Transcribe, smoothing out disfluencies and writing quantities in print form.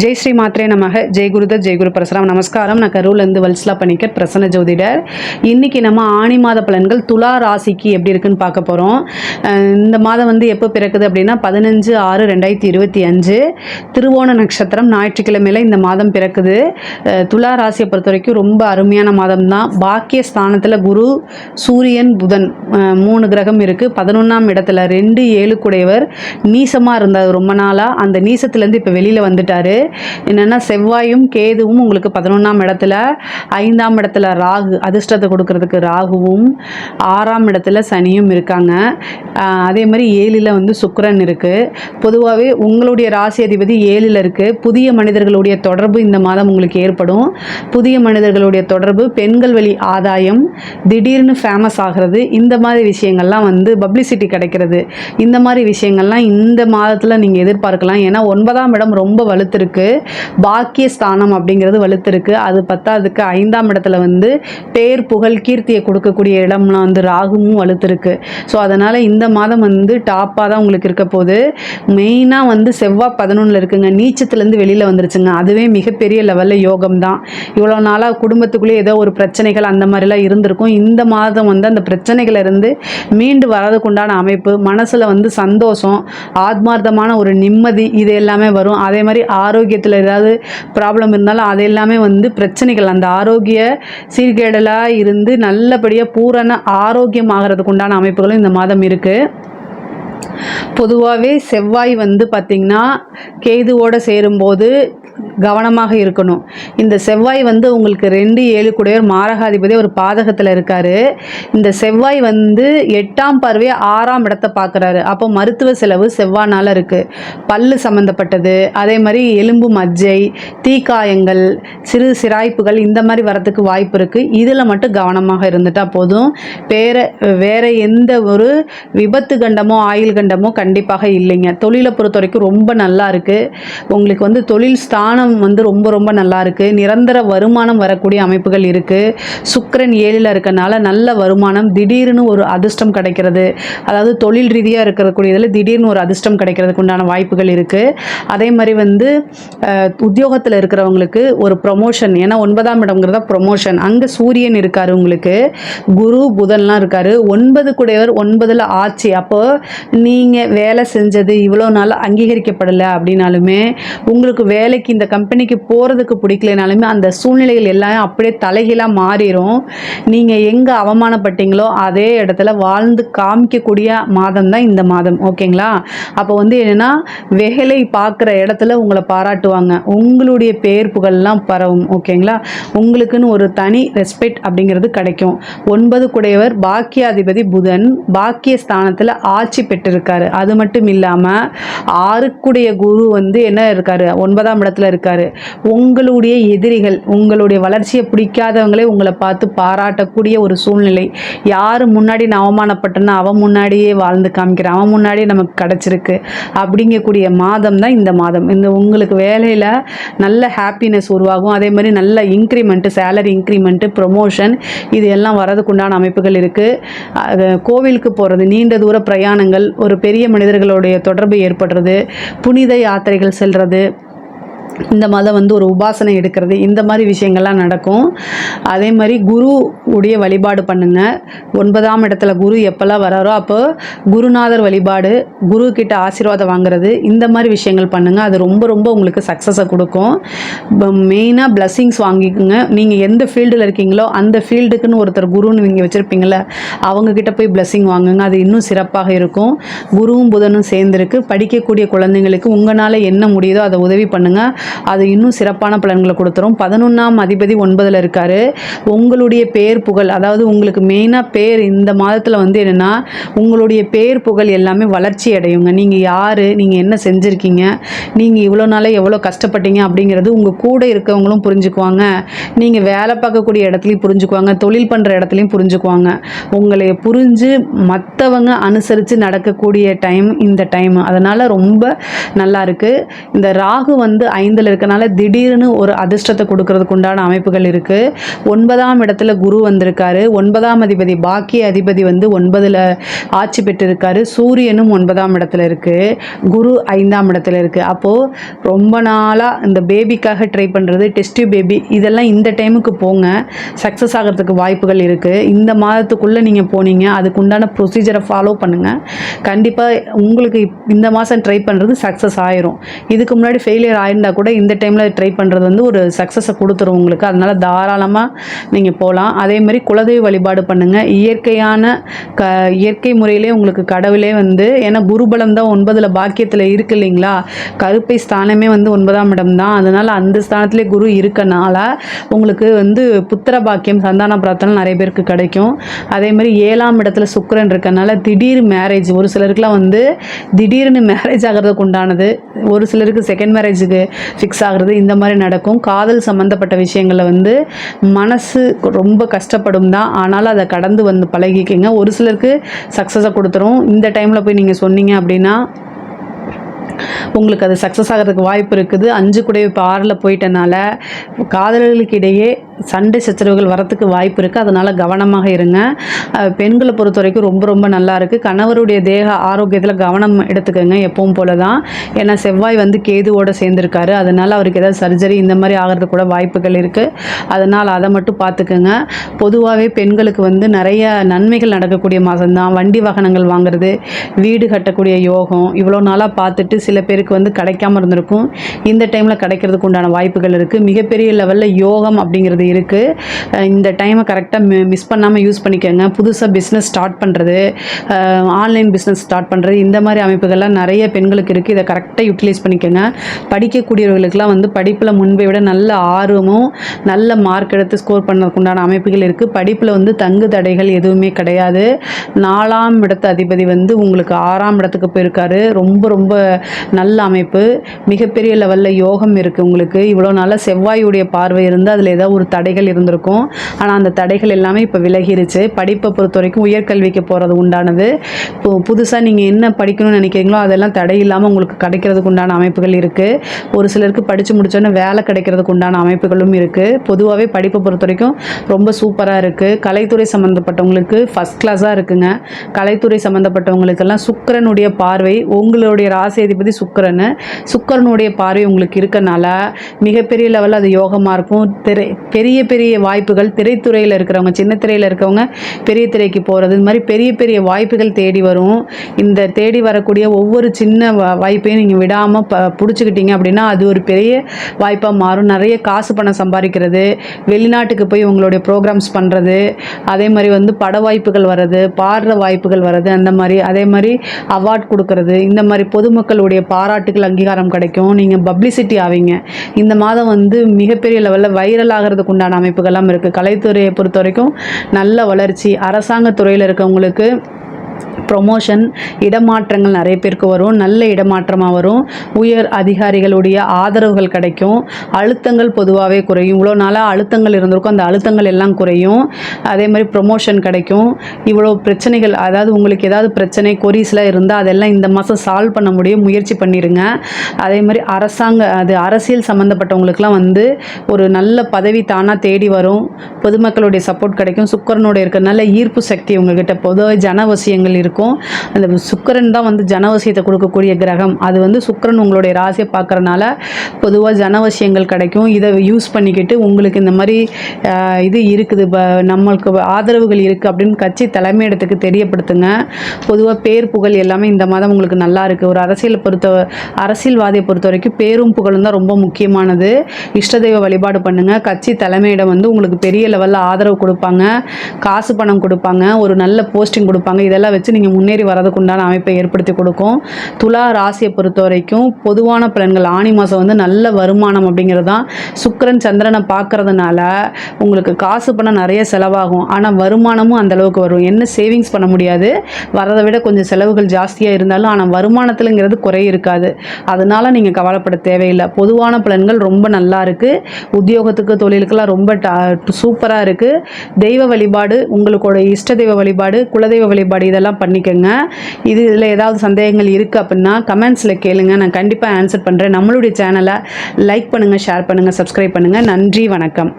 ஜெய் ஸ்ரீ மாத்ரே நமக. ஜெய் குருதத் ஜெய் குரு பரசுராம். நமஸ்காரம். நான் கரூர்லேருந்து வல்சலா பணிக்கர், பிரசன்ன ஜோதிடர். இன்னைக்கு நம்ம ஆணி மாத பலன்கள் துலா ராசிக்கு எப்படி இருக்குன்னு பார்க்க போகிறோம். இந்த மாதம் எப்போ பிறக்குது அப்படின்னா 15/6/2025 திருவோண நட்சத்திரம் ஞாயிற்றுக்கிழமையில் இந்த மாதம் பிறக்குது. துலா ராசியை பொறுத்த வரைக்கும் ரொம்ப அருமையான மாதம் தான். பாக்கிய ஸ்தானத்தில் குரு, சூரியன், புதன் 3 கிரகம் இருக்குது. 11ஆம் இடத்துல 2 7 குடையவர் நீசமாக இருந்தார் ரொம்ப நாளாக. அந்த நீசத்துலேருந்து இப்போ வெளியில் வந்துட்டார். என்னென்னா செவ்வாயும் கேதுவும் உங்களுக்கு 11ஆம் இடத்துல, 5ஆம் இடத்துல ராகு, அதிர்ஷ்டத்தை கொடுக்கறதுக்கு ராகுவும், 6ஆம் இடத்துல சனியும் இருக்காங்க. அதே மாதிரி 7ல் சுக்கிரன் இருக்குது. பொதுவாகவே உங்களுடைய ராசி அதிபதி 7ல் இருக்குது. புதிய மனிதர்களுடைய தொடர்பு இந்த மாதம் உங்களுக்கு ஏற்படும். புதிய மனிதர்களுடைய தொடர்பு, பெண்கள் வழி ஆதாயம், திடீர்னு ஃபேமஸ் ஆகிறது, இந்த மாதிரி விஷயங்கள்லாம் பப்ளிசிட்டி கிடைக்கிறது, இந்த மாதிரி விஷயங்கள்லாம் இந்த மாதத்தில் நீங்கள் எதிர்பார்க்கலாம். ஏன்னா 9ஆம் இடம் ரொம்ப வலுத்திருக்கு. பாக்கிய ஸ்தானம் அப்படிங்கிறது வலுத்திருக்கு. அது பத்தாததுக்கு 5ஆம் இடத்துல பேர் புகழ் கீர்த்தியை கொடுக்கக்கூடிய இடம்லாம் ராகுவும் வலுத்திருக்கு. ஸோ அதனால் இந்த மாதம் டாப்பாக தான் உங்களுக்கு இருக்க போகுது. மெயினாக செவ்வாய் 11ல் இருக்குங்க. நீச்சத்துலேருந்து வெளியில் வந்துருச்சுங்க. அதுவே மிகப்பெரிய லெவலில் யோகம் தான். இவ்வளோ நாளாக குடும்பத்துக்குள்ளேயே ஏதோ ஒரு பிரச்சனைகள் அந்த மாதிரிலாம் இருந்திருக்கும். இந்த மாதம் அந்த பிரச்சனைகளிலிருந்து மீண்டு வரதுக்குண்டான அமைப்பு, மனசில் சந்தோஷம், ஆத்மார்த்தமான ஒரு நிம்மதி, இது எல்லாமே வரும். அதே மாதிரி ஆரோக்கியத்தில் ஏதாவது ப்ராப்ளம் இருந்தாலும் அது எல்லாமே பிரச்சனைகள், அந்த ஆரோக்கிய சீர்கேடலாக இருந்து நல்லபடியாக பூரண ஆரோக்கியமாகிறதுக்கு உண்டான அமைப்புகளும் இந்த மாதம் இருக்குது. பொதுவாகவே செவ்வாய் பார்த்திங்கன்னா கேதுவோடு சேரும்போது கவனமாக இருக்கணும். இந்த செவ்வாய் உங்களுக்கு 2 7 கூடையவர் மாரகாதிபதி ஒரு பாதகத்தில் இருக்கார். இந்த செவ்வாய் 8ஆம் பார்வையை 6ஆம் இடத்தை பார்க்குறாரு. அப்போ மருத்துவ செலவு செவ்வாய்னால இருக்குது. பல்லு சம்மந்தப்பட்டது, அதே மாதிரி எலும்பு மஜ்ஜை, தீக்காயங்கள், சிறு சிராய்ப்புகள், இந்த மாதிரி வரத்துக்கு வாய்ப்பு இருக்குது. இதில் மட்டும் கவனமாக இருந்துட்டால் போதும். வேற எந்த ஒரு விபத்து கண்டமோ ஆயுள் கண்டமோ கண்டிப்பாக இல்லைங்க. தொழிலை பொறுத்த வரைக்கும் ரொம்ப நல்லா இருக்குது. உங்களுக்கு தொழில் ஸ்தானம் ரொம்ப ரொம்ப நல்லா இருக்கு. நிரந்தர வருமானம் வரக்கூடிய அமைப்புகள் இருக்கு. சுக்கிரன் 7ல் இருக்கனால நல்ல வருமானம், திடீர்னு ஒரு அதிர்ஷ்டம் கிடைக்கிறது. அதாவது தொழில் ரீதியாக இருக்கக்கூடியதில் திடீர்னு ஒரு அதிர்ஷ்டம் கிடைக்கிறதுக்கு உண்டான வாய்ப்புகள் இருக்கு. அதே மாதிரி உத்தியோகத்தில் இருக்கிறவங்களுக்கு ஒரு ப்ரொமோஷன், ஏன்னா 9ஆம் இடம்ங்கிறதா ப்ரொமோஷன். அங்கே சூரியன் இருக்காரு, உங்களுக்கு குரு புதன்லாம் இருக்காரு. 9 கூடையவர் 9ல் ஆட்சி. அப்போ நீங்கள் வேலை செஞ்சது இவ்வளோ நாள் அங்கீகரிக்கப்படலை அப்படின்னாலுமே, உங்களுக்கு வேலைக்கு இந்த கம்பெனிக்கு போகிறதுக்கு பிடிக்கலனாலுமே அந்த சூழ்நிலைகள் எல்லாம் அப்படியே தலைகீழாக மாறிடும். நீங்கள் எங்கே அவமானப்பட்டீங்களோ அதே இடத்துல வாழ்ந்து காமிக்கக்கூடிய மாதம் தான் இந்த மாதம். ஓகேங்களா? அப்போ என்னென்னா வேலை பார்க்குற இடத்துல உங்களை பாராட்டுவாங்க. உங்களுடைய பேர் புகழ்லாம் பரவும். ஓகேங்களா? உங்களுக்குன்னு ஒரு தனி ரெஸ்பெக்ட் அப்படிங்கிறது கிடைக்கும். 9 கூடையவர் பாக்கியாதிபதி புதன் பாக்கிய ஸ்தானத்தில் ஆட்சி பெற்றிருக்காரு. அது மட்டும் இல்லாமல் 6 கூடைய குரு என்ன இருக்காரு, 9ஆம் இடத்துல இருக்காரு. உங்களுடைய எதிரிகள், உங்களுடைய வளர்ச்சியை பிடிக்காதவங்களே உங்களை பார்த்து பாராட்டக்கூடிய ஒரு சூழ்நிலை. யார் முன்னாடி நான் அவமானப்பட்டேன்னா அவன் முன்னாடியே வாழ்ந்து காமிக்கிறேன், அவன் முன்னாடியே நமக்கு கிடச்சிருக்கு அப்படிங்கக்கூடிய மாதம் தான் இந்த மாதம். உங்களுக்கு வேலையில் நல்ல ஹாப்பினஸ் உருவாகும். அதே மாதிரி நல்ல இன்க்ரிமெண்ட்டு, சேலரி இன்க்ரிமெண்ட்டு, ப்ரொமோஷன், இது எல்லாம் வரதுக்குண்டான அமைப்புகள் இருக்குது. கோவிலுக்கு போகிறது, நீண்ட தூர பிரயாணங்கள், ஒரு பெரிய மனிதர்களுடைய தொடர்பு ஏற்படுறது, புனித யாத்திரைகள் செல்வது, இந்த மாதம் ஒரு உபாசனை எடுக்கிறது, இந்த மாதிரி விஷயங்கள்லாம் நடக்கும். அதே மாதிரி குரு உடைய வழிபாடு பண்ணுங்கள். 9ஆம் இடத்துல குரு எப்போல்லாம் வராரோ அப்போ குருநாதர் வழிபாடு, குரு கிட்ட ஆசீர்வாதம் வாங்குறது, இந்த மாதிரி விஷயங்கள் பண்ணுங்கள். அது ரொம்ப ரொம்ப உங்களுக்கு சக்ஸஸை கொடுக்கும். மெயினாக பிளஸ்ஸிங்ஸ் வாங்கிக்கோங்க. நீங்கள் எந்த ஃபீல்டில் இருக்கீங்களோ அந்த ஃபீல்டுக்குன்னு ஒருத்தர் குருன்னு நீங்கள் வச்சுருப்பீங்கள, அவங்கக்கிட்ட போய் பிளஸ்ஸிங் வாங்குங்க. அது இன்னும் சிறப்பாக இருக்கும். குருவும் புதனும் சேர்ந்துருக்கு. படிக்கக்கூடிய குழந்தைங்களுக்கு உங்களால் என்ன முடியுதோ அதை உதவி பண்ணுங்கள். அது இன்னும் சிறப்பான பலன்களை கொடுத்துரும். 11ஆம் அதிபதி 9ல் இருக்காரு. உங்களுடைய பேர் புகழ், அதாவது உங்களுக்கு மெயினாக பேர் இந்த மாதத்தில் என்னென்னா உங்களுடைய பேர் புகழ் எல்லாமே வளர்ச்சி அடையுங்க. நீங்கள் யார், நீங்கள் என்ன செஞ்சுருக்கீங்க, நீங்கள் இவ்வளோ நாளே எவ்வளோ கஷ்டப்பட்டீங்க அப்படிங்கிறது உங்கள் கூட இருக்கவங்களும் புரிஞ்சுக்குவாங்க. நீங்கள் வேலை பார்க்கக்கூடிய இடத்துலையும் புரிஞ்சுக்குவாங்க, தொழில் பண்ணுற இடத்துலையும் புரிஞ்சுக்குவாங்க. உங்களை புரிஞ்சு மற்றவங்க அனுசரித்து நடக்கக்கூடிய டைம் இந்த டைம். அதனால் ரொம்ப நல்லா இருக்குது. இந்த ராகு 5ல் இருக்கனால திடீர்னு ஒரு அதிர்ஷ்டத்தை கொடுக்கறதுக்கு உண்டான அமைப்புகள் இருக்குது. 9ஆம் இடத்துல குரு வந்திருக்காரு. 9ஆம் அதிபதி பாக்கிய அதிபதி வந்து 9ல் ஆட்சி பெற்றிருக்காரு. சூரியனும் 9ஆம் இடத்துல இருக்குது. குரு 5ஆம் இடத்துல இருக்குது. அப்போது ரொம்ப நாளாக இந்த பேபிக்காக ட்ரை பண்ணுறது, டெஸ்ட் பேபி, இதெல்லாம் இந்த டைமுக்கு போங்க, சக்ஸஸ் ஆகிறதுக்கு வாய்ப்புகள் இருக்குது. இந்த மாதத்துக்குள்ளே நீங்கள் போனீங்க, அதுக்குண்டான ப்ரொசீஜரை ஃபாலோ பண்ணுங்கள். கண்டிப்பாக உங்களுக்கு இந்த மாதம் ட்ரை பண்ணுறது சக்ஸஸ் ஆயிரும். இதுக்கு முன்னாடி ஃபெயிலியர் ஆயிருந்தால் கூட இந்த டைமில் ட்ரை பண்ணுறது வந்து ஒரு சக்ஸஸை கொடுத்துரும் உங்களுக்கு. அதனால் தாராளமாக நீங்கள் போகலாம். அதே மாதிரி குலதெய்வ வழிபாடு பண்ணுங்கள். இயற்கை முறையிலே உங்களுக்கு கடவுளே வந்து, ஏன்னா குருபலம் தான் 9ல் பாக்கியத்தில் இருக்குது இல்லைங்களா, கருப்பை ஸ்தானமே வந்து 9ஆம் இடம் தான். அதனால் அந்த ஸ்தானத்திலே குரு இருக்கனால உங்களுக்கு வந்து புத்திர பாக்கியம், சந்தான பிரார்த்தனை நிறைய பேருக்கு கிடைக்கும். அதே மாதிரி 7ஆம் இடத்துல சுக்கிரன் இருக்கனால திடீர் மேரேஜ், ஒரு சிலருக்குலாம் வந்து திடீர்னு மேரேஜ் ஆகிறதுக்கு உண்டானது, ஒரு சிலருக்கு செகண்ட் மேரேஜுக்கு ஃபிக்ஸ் ஆகிறது, இந்த மாதிரி நடக்கும். காதல் சம்மந்தப்பட்ட விஷயங்களில் வந்து மனசு ரொம்ப கஷ்டப்படும் தான், ஆனாலும் அதை கடந்து வந்து பழகிக்கிங்க. ஒரு சிலருக்கு சக்ஸஸை கொடுத்துரும். இந்த டைமில் போய் நீங்கள் சொன்னீங்க அப்படின்னா உங்களுக்கு அது சக்ஸஸ் ஆகிறதுக்கு வாய்ப்பு இருக்குது. 5 கூட இப்போ 6ல் போயிட்டனால காதலர்களுக்கு இடையே சண்டை சச்சரவுகள் வரத்துக்கு வாய்ப்பு இருக்குது. அதனால் கவனமாக இருங்க. பெண்களை பொறுத்த வரைக்கும் ரொம்ப ரொம்ப நல்லா இருக்குது. கணவருடைய தேக ஆரோக்கியத்தில் கவனம் எடுத்துக்கோங்க எப்பவும் போல தான். ஏன்னா செவ்வாய் வந்து கேதுவோடு சேர்ந்துருக்காரு. அதனால் அவருக்கு ஏதாவது சர்ஜரி இந்த மாதிரி ஆகிறதுக்கு கூட வாய்ப்புகள் இருக்குது. அதனால் அதை மட்டும் பார்த்துக்கோங்க. பொதுவாகவே பெண்களுக்கு வந்து நிறைய நன்மைகள் நடக்கக்கூடிய மாதம்தான். வண்டி வாகனங்கள் வாங்குறது, வீடு கட்டக்கூடிய யோகம் இவ்வளோ நாளாக பார்த்துட்டு சில பேருக்கு வந்து கிடைக்காம இருந்திருக்கும். இந்த டைமில் கிடைக்கிறதுக்கு உண்டான வாய்ப்புகள் இருக்குது. மிகப்பெரிய லெவலில் யோகம் அப்படிங்கிறது இருக்குது. இந்த டைமை கரெக்டாக மிஸ் பண்ணாமல் யூஸ் பண்ணிக்கோங்க. புதுசாக பிஸ்னஸ் ஸ்டார்ட் பண்ணுறது, ஆன்லைன் பிஸ்னஸ் ஸ்டார்ட் பண்ணுறது, இந்த மாதிரி அமைப்புகள்லாம் நிறைய பெண்களுக்கு இருக்குது. இதை கரெக்டாக யூட்டிலைஸ் பண்ணிக்கோங்க. படிக்கக்கூடியவர்களுக்கெல்லாம் வந்து படிப்பில் முன்பை விட நல்ல ஆர்வமும் நல்ல மார்க் எடுத்து ஸ்கோர் பண்ணதுக்கு உண்டான அமைப்புகள் இருக்குது. படிப்பில் வந்து தங்கு தடைகள் எதுவுமே கிடையாது. 4ஆம் இடத்து அதிபதி வந்து உங்களுக்கு 6ஆம் இடத்துக்கு போயிருக்காரு. ரொம்ப ரொம்ப நல்ல அமைப்பு. மிகப்பெரிய லெவலில் யோகம் இருக்குது உங்களுக்கு. இவ்வளோ நாளாக செவ்வாயுடைய பார்வை இருந்து அதில் ஏதாவது ஒரு தடைகள் இருந்திருக்கும். ஆனால் அந்த தடைகள் எல்லாமே இப்போ விலகிருச்சு. படிப்பை பொறுத்த வரைக்கும் உயர்கல்விக்கு போகிறது உண்டானது. இப்போ புதுசாக நீங்கள் என்ன படிக்கணும்னு நினைக்கிறீங்களோ அதெல்லாம் தடை இல்லாமல் உங்களுக்கு கிடைக்கிறதுக்கு உண்டான அமைப்புகள் இருக்குது. ஒரு சிலருக்கு படித்து முடித்தோன்னே வேலை கிடைக்கிறதுக்கு உண்டான அமைப்புகளும் இருக்குது. பொதுவாகவே படிப்பை பொறுத்த வரைக்கும் ரொம்ப சூப்பராக இருக்குது. கலைத்துறை சம்மந்தப்பட்டவங்களுக்கு ஃபஸ்ட் கிளாஸாக இருக்குங்க. கலைத்துறை சம்மந்தப்பட்டவங்களுக்கெல்லாம் சுக்கிரனுடைய பார்வை, உங்களுடைய ராசி அதிபதி சுக்கிரனுடைய பார்வை உங்களுக்கு இருக்கனால மிகப்பெரிய லெவலில் அது யோகமாக இருக்கும். பெரிய பெரிய வாய்ப்புகள், திரைத்துறையில் இருக்கிறவங்க, சின்ன திரையில் இருக்கிறவங்க பெரிய திரைக்கு போகிறது, இது மாதிரி பெரிய பெரிய வாய்ப்புகள் தேடி வரும். இந்த தேடி வரக்கூடிய ஒவ்வொரு சின்ன வாய்ப்பையும் நீங்கள் விடாமல் பிடிச்சிக்கிட்டீங்க அப்படின்னா அது ஒரு பெரிய வாய்ப்பாக மாறும். நிறைய காசு பணம் சம்பாதிக்கிறது, வெளிநாட்டுக்கு போய் உங்களுடைய ப்ரோக்ராம்ஸ் பண்ணுறது, அதே மாதிரி வந்து பட வாய்ப்புகள் வர்றது, பாடுற வாய்ப்புகள் வர்றது, அந்த மாதிரி அதே மாதிரி அவார்ட் கொடுக்கறது, இந்த மாதிரி பொதுமக்களுடைய பாராட்டுகள் அங்கீகாரம் கிடைக்கும். நீங்கள் பப்ளிசிட்டி ஆவீங்க. இந்த மாதம் வந்து மிகப்பெரிய லெவலில் வைரல் ஆகிறதுக்கு உண்டான அமைப்புகள்லாம் இருக்குது. கலைத்துறையை பொறுத்த வரைக்கும் நல்ல வளர்ச்சி. அரசாங்க துறையில் இருக்கவங்களுக்கு ப்ரொமோஷன், இடமாற்றங்கள் நிறைய பேருக்கு வரும். நல்ல இடமாற்றமாக வரும். உயர் அதிகாரிகளுடைய ஆதரவுகள் கிடைக்கும். அழுத்தங்கள் பொதுவாகவே குறையும். இவ்வளோ நாளாக அழுத்தங்கள் இருந்திருக்கும், அந்த அழுத்தங்கள் எல்லாம் குறையும். அதே மாதிரி ப்ரொமோஷன் கிடைக்கும். இவ்வளோ பிரச்சனைகள், அதாவது உங்களுக்கு ஏதாவது பிரச்சனை கொரீஸில் இருந்தால் அதெல்லாம் இந்த மாதம் சால்வ் பண்ண முடியும். முயற்சி பண்ணிடுங்க. அதே மாதிரி அரசியல் சம்மந்தப்பட்டவங்களுக்குலாம் வந்து ஒரு நல்ல பதவி தானாக தேடி வரும். பொதுமக்களுடைய சப்போர்ட் கிடைக்கும். சுக்கிரனோட இருக்கிறதுனால ஈர்ப்பு சக்தி உங்ககிட்ட பொதுவாக ஜனவசியங்கள் இருக்கும். அந்த சுக்கிரன் தான் வந்து ஜனவசியத்தை கொடுக்கக்கூடிய கிரகம். அது வந்து சுக்கிரன் உங்களுடைய ராசியை பார்க்கறனால பொதுவாக ஜனவசியங்கள் கிடைக்கும். இதை யூஸ் பண்ணிக்கிட்டு உங்களுக்கு இந்த மாதிரி இது இருக்குது, நம்மளுக்கு ஆதரவுகள் இருக்குது அப்படின்னு கட்சி தலைமையிடத்துக்கு தெரியப்படுத்துங்க. பொதுவாக பேர் புகழ் எல்லாமே இந்த மாதம் உங்களுக்கு நல்லா இருக்குது. ஒரு அரசியல்வாதியை பொறுத்த வரைக்கும் பேரும் புகழும் தான் ரொம்ப முக்கியமானது. இஷ்ட தெய்வ வழிபாடு பண்ணுங்கள். கட்சி தலைமையிடம் வந்து உங்களுக்கு பெரிய லெவலில் ஆதரவு கொடுப்பாங்க, காசு பணம் கொடுப்பாங்க, ஒரு நல்ல போஸ்டிங் கொடுப்பாங்க. இதெல்லாம் வச்சு நீங்கள் முன்னேறி வரதுக்கு உண்டான அமைப்பை ஏற்படுத்தி கொடுக்கும். துலா ராசியை பொறுத்த வரைக்கும் பொதுவான பலன்கள், ஆணி மாதம் வந்து நல்ல வருமானம் அப்படிங்கிறது தான். சுக்கிரன் சந்திரனை பார்க்கறதுனால உங்களுக்கு காசு பணம் நிறைய செலவாகும், ஆனால் வருமானமும் அந்தளவுக்கு வரும். என்ன சேவிங்ஸ் பண்ண முடியாது, வரதை விட கொஞ்சம் செலவுகள் ஜாஸ்தியாக இருந்தாலும் ஆனால் வருமானத்தில்ங்கிறது குறை இருக்காது. அதனால் நீங்கள் கவலைப்பட தேவையில்லை. பொதுவான பலன்கள் ரொம்ப நல்லா இருக்குது. உத்தியோகத்துக்கு தொழிலுக்கெல்லாம் ரொம்ப சூப்பராக இருக்குது. தெய்வ வழிபாடு, உங்களுடைய இஷ்ட தெய்வ வழிபாடு, குலதெய்வ வழிபாடு இதெல்லாம் அதெல்லாம் பண்ணிக்கோங்க. இதில் ஏதாவது சந்தேகங்கள் இருக்குது அப்படின்னா கமெண்ட்ஸில் கேளுங்க, நான் கண்டிப்பாக ஆன்சர் பண்ணுறேன். நம்மளுடைய சேனலை லைக் பண்ணுங்கள், ஷேர் பண்ணுங்கள், சப்ஸ்கிரைப் பண்ணுங்கள். நன்றி, வணக்கம்.